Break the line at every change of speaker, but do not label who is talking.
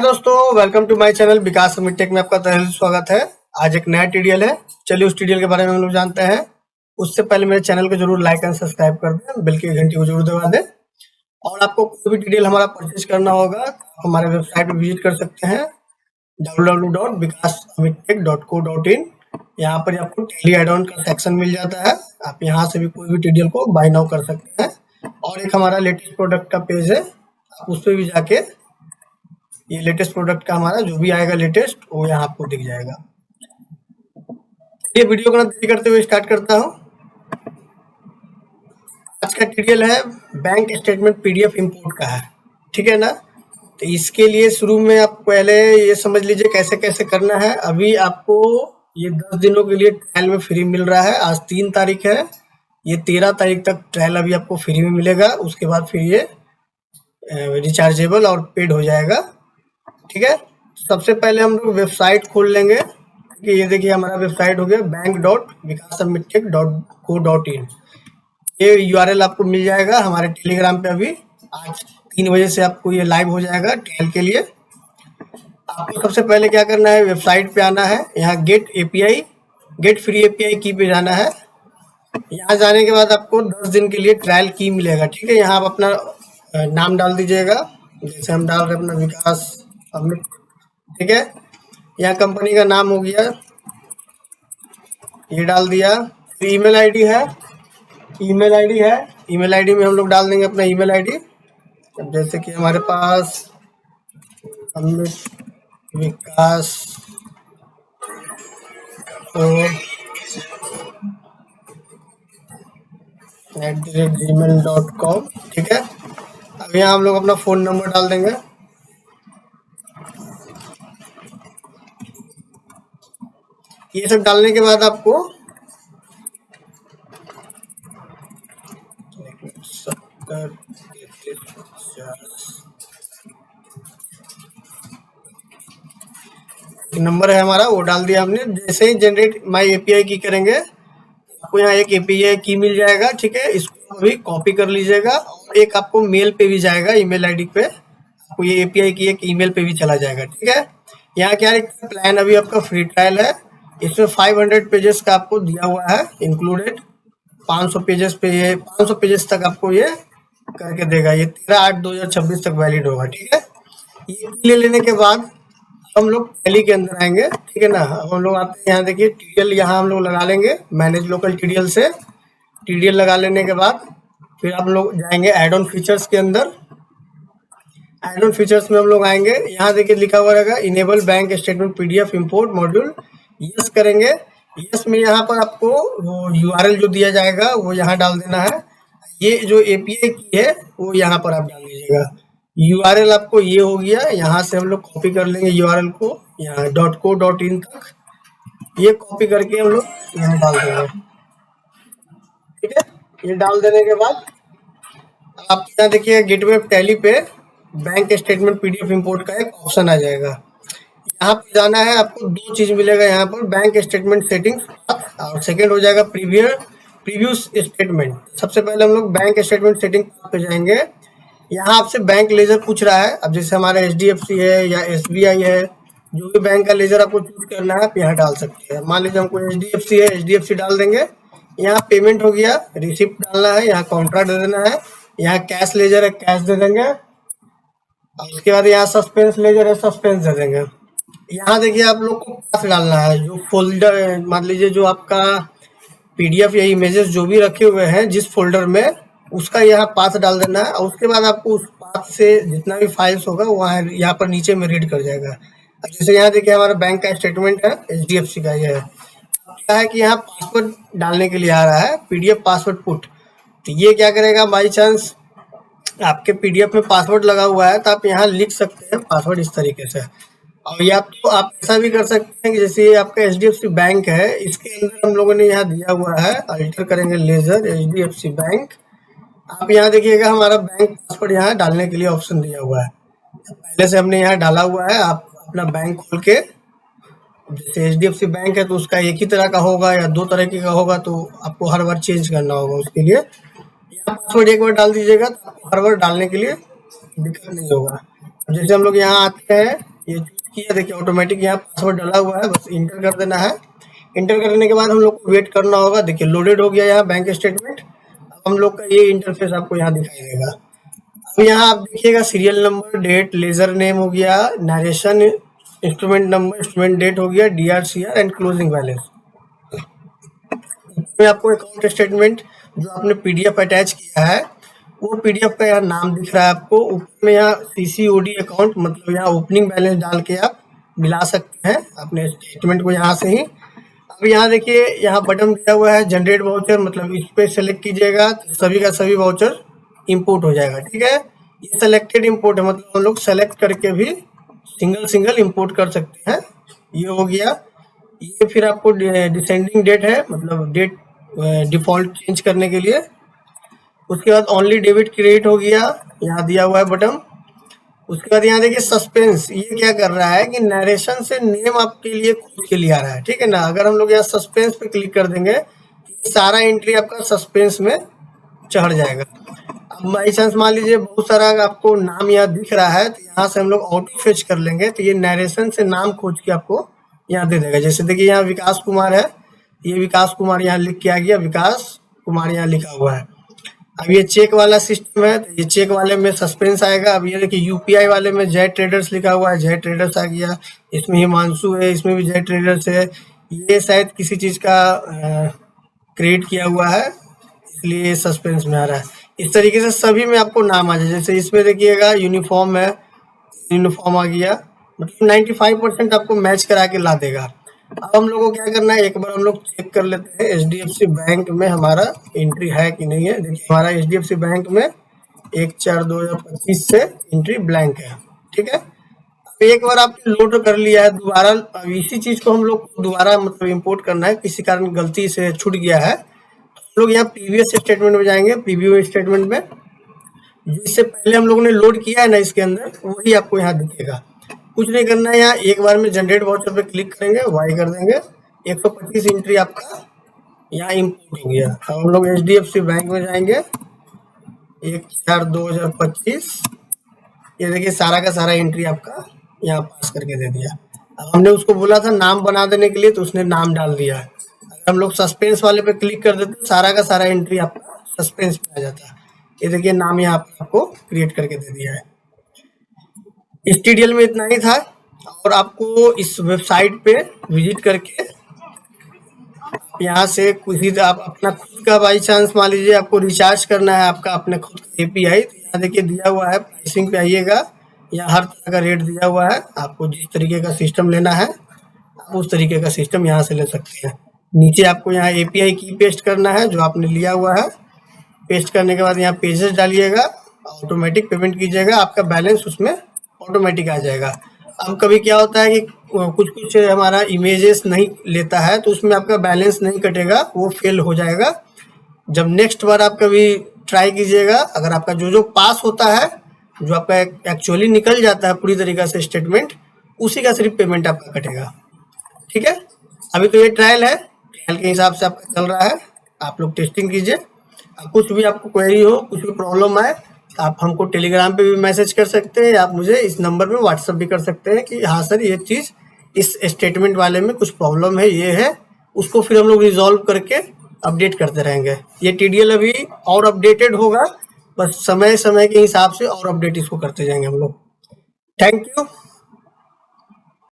हाय दोस्तों, welcome to my channel Vikas summit tech में आपका तहे दिल स्वागत है। आज एक नया ट्यूटोरियल है। चलिए उस ट्यूटोरियल के बारे में हम लोग जानते हैं। उससे पहले मेरे चैनल को जरूर लाइक एंड सब्सक्राइब कर दें, बेल की घंटी को जरूर दबा दें। और आपको कोई भी ट्यूटोरियल हमारा परचेज करना होगा तो हमारे वेबसाइट पर विजिट कर सकते हैं www.vikassamittek.co.in। यहाँ पर आपको टेली एड ऑन का सेक्शन मिल जाता है। आप यहाँ से भी कोई भी ट्यूटोरियल को बाय नाउ कर सकते हैं। और एक हमारा लेटेस्ट प्रोडक्ट का पेज है, आप उस पर भी जाके ये लेटेस्ट प्रोडक्ट का हमारा जो भी आएगा लेटेस्ट वो यहाँ आपको दिख जाएगा। ये वीडियो को ना देरी करते हुए स्टार्ट करता हूँ। आज का ट्यूटोरियल है बैंक स्टेटमेंट पीडीएफ इंपोर्ट का है, ठीक है ना। तो इसके लिए शुरू में आप पहले ये समझ लीजिए कैसे कैसे करना है। अभी आपको ये 10 दिनों के लिए ट्रायल में फ्री मिल रहा है। आज 3 तारीख है, ये 13 तारीख तक ट्रायल अभी आपको फ्री में मिलेगा। उसके बाद फिर ये रिचार्जेबल और पेड हो जाएगा, ठीक है। सबसे पहले हम लोग वेबसाइट खोल लेंगे कि ये देखिए हमारा वेबसाइट हो गया bank.vikassamittek.co.in। ये यूआरएल आपको मिल जाएगा हमारे टेलीग्राम पे। अभी आज 3 बजे से आपको ये लाइव हो जाएगा ट्रायल के लिए। आपको सबसे पहले क्या करना है, वेबसाइट पे आना है, यहाँ गेट फ्री एपीआई की पे जाना है। यहाँ जाने के बाद आपको 10 दिन के लिए ट्रायल की मिलेगा, ठीक है। यहाँ आप अपना नाम डाल दीजिएगा, जैसे हम डाल रहे अपना विकास अमित, ठीक है। यहाँ कंपनी का नाम हो गया, ये डाल दिया। फिर ईमेल आईडी है, ईमेल आईडी में हम लोग डाल देंगे अपना ईमेल आईडी। जैसे कि हमारे पास अमित विकास @gmail.com, ठीक है। अब यहाँ हम लोग अपना फ़ोन नंबर डाल देंगे। ये सब डालने के बाद आपको नंबर है हमारा, वो डाल दिया हमने। जैसे ही जनरेट माई एपीआई की करेंगे आपको यहाँ एक एपीआई की मिल जाएगा, ठीक है। इसको अभी कॉपी कर लीजिएगा और एक आपको मेल पे भी जाएगा, ईमेल आईडी पे आपको ये एपीआई की एक ईमेल पे भी चला जाएगा, ठीक है। यहाँ क्या प्लान अभी आपका फ्री ट्रायल है, इसमें 500 पेजेस का आपको दिया हुआ है इंक्लूडेड। 500 पेजेस पे ये 500 पेजेस तक आपको ये करके देगा। ये 13/8/2026 तक वैलिड होगा, ठीक है। ये ले लेने के बाद हम लोग टैली के अंदर आएंगे, ठीक है ना। अब हम लोग आते हैं, यहाँ देखिए टीडीएल यहाँ हम लोग लगा लेंगे, मैनेज लोकल टीडीएल से। टीडीएल लगा लेने के बाद फिर हम लोग जाएंगे एड ऑन फीचर्स के अंदर। एड ऑन फीचर्स में हम लोग आएंगे, यहाँ देखिए लिखा हुआ रहेगा enable bank statement PDF import module, yes करेंगे। यस में यहाँ पर आपको वो यूआरएल जो दिया जाएगा वो यहाँ डाल देना है। ये जो एपीआई की है वो यहाँ पर आप डाल दीजिएगा। यूआरएल आपको ये हो गया, यहाँ से हम लोग कॉपी कर लेंगे यूआरएल को, यहाँ .co.in तक ये कॉपी करके हम लोग यहाँ डाल देंगे, ठीक है। ये डाल देने के बाद आप यहाँ देखिए गेटवे टैली पे बैंक स्टेटमेंट पीडीएफ इंपोर्ट का एक ऑप्शन आ जाएगा। यहाँ पे जाना है, आपको 2 चीज मिलेगा यहाँ पर, बैंक स्टेटमेंट सेटिंग्स और सेकेंड हो जाएगा प्रीव्यू स्टेटमेंट। सबसे पहले हम लोग बैंक स्टेटमेंट सेटिंग पे जाएंगे। यहाँ आपसे बैंक लेजर पूछ रहा है। अब जैसे हमारा एचडीएफसी है या एसबीआई है, जो भी बैंक का लेजर आपको चूज करना है आप यहाँ डाल सकते हैं। मान लीजिए हमको एचडीएफसी है, एचडीएफसी डाल देंगे। यहाँ पेमेंट हो गया, रिसिप्ट डालना है, यहाँ कॉन्ट्रैक्ट दे देना है। यहाँ कैश लेजर है, कैश दे देंगे। और उसके बाद यहाँ सस्पेंस लेजर है, सस्पेंस दे देंगे। यहाँ देखिए आप लोग को पास डालना है, जो फोल्डर मान लीजिए जो आपका पीडीएफ या इमेजेस जो भी रखे हुए हैं जिस फोल्डर में, उसका यहाँ पाथ डाल देना है। और उसके बाद आपको उस पाथ से जितना भी फाइल्स होगा वहाँ यहाँ पर नीचे में रीड कर जाएगा। जैसे यहाँ देखिए हमारा बैंक का स्टेटमेंट है, एचडीएफसी का ये है। क्या है कि यहाँ पासवर्ड डालने के लिए आ रहा है, पीडीएफ पासवर्ड पुट। तो ये क्या करेगा, बाई चांस आपके पीडीएफ में पासवर्ड लगा हुआ है तो आप यहाँ लिख सकते हैं पासवर्ड इस तरीके से। और या तो आप ऐसा भी कर सकते हैं कि जैसे ये आपका एचडीएफसी बैंक है, इसके अंदर हम लोगों ने यहाँ दिया हुआ है, अल्टर करेंगे लेजर एचडीएफसी बैंक। आप यहाँ देखिएगा हमारा बैंक पासवर्ड यहाँ डालने के लिए ऑप्शन दिया हुआ है, पहले से हमने यहाँ डाला हुआ है। आप अपना बैंक खोल के, जैसे एचडीएफसी बैंक है तो उसका एक ही तरह का होगा या 2 तरह का होगा, तो आपको हर बार चेंज करना होगा। उसके लिए यहाँ पासवर्ड एक बार डाल दीजिएगा तो आपको हर बार डालने के लिए दिक्कत नहीं होगा। जैसे हम लोग यहाँ आते हैं, ये चूज किया, देखिए ऑटोमेटिक यहाँ पासवर्ड डाला हुआ है, बस इंटर कर देना है। इंटर करने के बाद हम लोग को वेट करना होगा। देखिए लोडेड हो गया यहाँ बैंक स्टेटमेंट। अब हम लोग का ये इंटरफेस आपको यहाँ दिखाई देगा। अब यहाँ आप देखिएगा serial number, date, ledger name हो गया, narration, instrument number, instrument date हो गया, DRCR एंड क्लोजिंग बैलेंस। में आपको अकाउंट स्टेटमेंट जो आपने PDF अटैच किया है, वो PDF का यहाँ नाम दिख रहा है आपको। ऊपर में यहाँ CCOD अकाउंट, मतलब यहाँ ओपनिंग बैलेंस डाल के आप मिला सकते हैं अपने स्टेटमेंट को यहाँ से ही। अब यहाँ देखिए, यहाँ बटन दिया हुआ है जनरेट वाउचर, मतलब इस पे सेलेक्ट कीजिएगा तो सभी का सभी वाउचर इंपोर्ट हो जाएगा। ठीक है, ये सेलेक्टेड इंपोर्ट है, मतलब हम लोग सेलेक्ट करके भी सिंगल सिंगल इंपोर्ट कर सकते हैं। ये हो गया। ये फिर आपको डिसेंडिंग डेट है, मतलब डेट डिफॉल्ट चेंज करने के लिए। उसके बाद ओनली डेबिट क्रेडिट हो गया, यहाँ दिया हुआ है बटन। उसके बाद यहाँ देखिए सस्पेंस, ये क्या कर रहा है कि नरेशन से नेम आपके लिए खुद के लिए आ रहा है। ठीक है ना, अगर हम लोग यहाँ सस्पेंस पे क्लिक कर देंगे तो सारा एंट्री आपका सस्पेंस में चढ़ जाएगा। अब बाई चांस मान लीजिए बहुत सारा आपको नाम यहाँ दिख रहा है, तो यहाँ से हम लोग ऑटो फेच कर लेंगे, तो ये नरेशन से नाम खोज के आपको यहाँ दे देगा। जैसे देखिए यहाँ विकास कुमार है, ये विकास कुमार यहाँ लिख के आ गया, विकास कुमार यहाँ लिखा हुआ है। अब ये चेक वाला सिस्टम है, तो ये चेक वाले में सस्पेंस आएगा। अब ये देखिए UPI वाले में जय ट्रेडर्स लिखा हुआ है, जय ट्रेडर्स आ गया। इसमें हिमांशु है, इसमें भी जय ट्रेडर्स है। ये शायद किसी चीज़ का क्रिएट किया हुआ है, इसलिए सस्पेंस में आ रहा है। इस तरीके से सभी में आपको नाम आ जाए। जैसे इसमें देखिएगा यूनिफॉर्म है, यूनिफॉर्म आ गया, मतलब 95% आपको मैच करा के ला देगा। अब हम लोग को क्या करना है, एक बार हम लोग चेक कर लेते हैं HDFC बैंक में हमारा एंट्री है कि नहीं है। देखिए हमारा HDFC बैंक में 1/4/2025 से एंट्री ब्लैंक है। ठीक है, अब एक बार आपने लोड कर लिया है, दोबारा अब इसी चीज को हम लोग दोबारा मतलब इंपोर्ट करना है, किसी कारण गलती से छूट गया है, तो हम लोग यहाँ प्रीवियस स्टेटमेंट में जाएंगे। प्रीव्यू स्टेटमेंट में जिससे पहले हम लोगों ने लोड किया है ना, इसके अंदर वही आपको यहाँ दिखेगा। कुछ नहीं करना है, यहाँ एक बार में जनरेट वाउचर पे क्लिक करेंगे, वाई कर देंगे, 125 एंट्री आपका यहाँ इंपोर्ट हो गया। अब हम लोग HDFC बैंक में जाएंगे, 1/4/2025। ये देखिए सारा का सारा एंट्री आपका यहाँ पास करके दे दिया। अब हमने उसको बोला था नाम बना देने के लिए, तो उसने नाम डाल दिया है। अगर हम लोग सस्पेंस वाले पे क्लिक कर देते, सारा का सारा एंट्री आपका सस्पेंस पे आ जाता है। ये देखिए नाम यहाँ आपको क्रिएट करके दे दिया है। इस ट्यूटोरियल में इतना ही था, और आपको इस वेबसाइट पे विजिट करके यहाँ से कुछ भी आप अपना खुद का बाई चांस मान लीजिए आपको रिचार्ज करना है आपका अपने खुद का API, तो यहाँ देखिए दिया हुआ है, प्राइसिंग पे आइएगा, यहाँ हर तरह का रेट दिया हुआ है। आपको जिस तरीके का सिस्टम लेना है आप उस तरीके का सिस्टम यहाँ से ले सकते हैं। नीचे आपको यहाँ API की पेस्ट करना है जो आपने लिया हुआ है। पेस्ट करने के बाद यहाँ पेजेस डालिएगा, ऑटोमेटिक पेमेंट कीजिएगा, आपका बैलेंस उसमें ऑटोमेटिक आ जाएगा। अब कभी क्या होता है कि कुछ कुछ हमारा इमेजेस नहीं लेता है, तो उसमें आपका बैलेंस नहीं कटेगा, वो फेल हो जाएगा। जब नेक्स्ट बार आप कभी ट्राई कीजिएगा, अगर आपका जो जो पास होता है, जो आपका एक्चुअली निकल जाता है पूरी तरीके से स्टेटमेंट, उसी का सिर्फ पेमेंट आपका कटेगा। ठीक है, अभी तो ये ट्रायल है, ट्रायल के हिसाब से आपका चल रहा है, आप लोग टेस्टिंग कीजिए। कुछ भी आपको क्वेरी हो, कुछ भी प्रॉब्लम आए, आप हमको टेलीग्राम पे भी मैसेज कर सकते हैं, या आप मुझे इस नंबर पे व्हाट्सअप भी कर सकते हैं कि हाँ सर ये चीज़ इस स्टेटमेंट वाले में कुछ प्रॉब्लम है, ये है, उसको फिर हम लोग रिजॉल्व करके अपडेट करते रहेंगे। ये TDL अभी और अपडेटेड होगा, बस समय समय के हिसाब से और अपडेट इसको करते जाएंगे हम लोग। Thank you.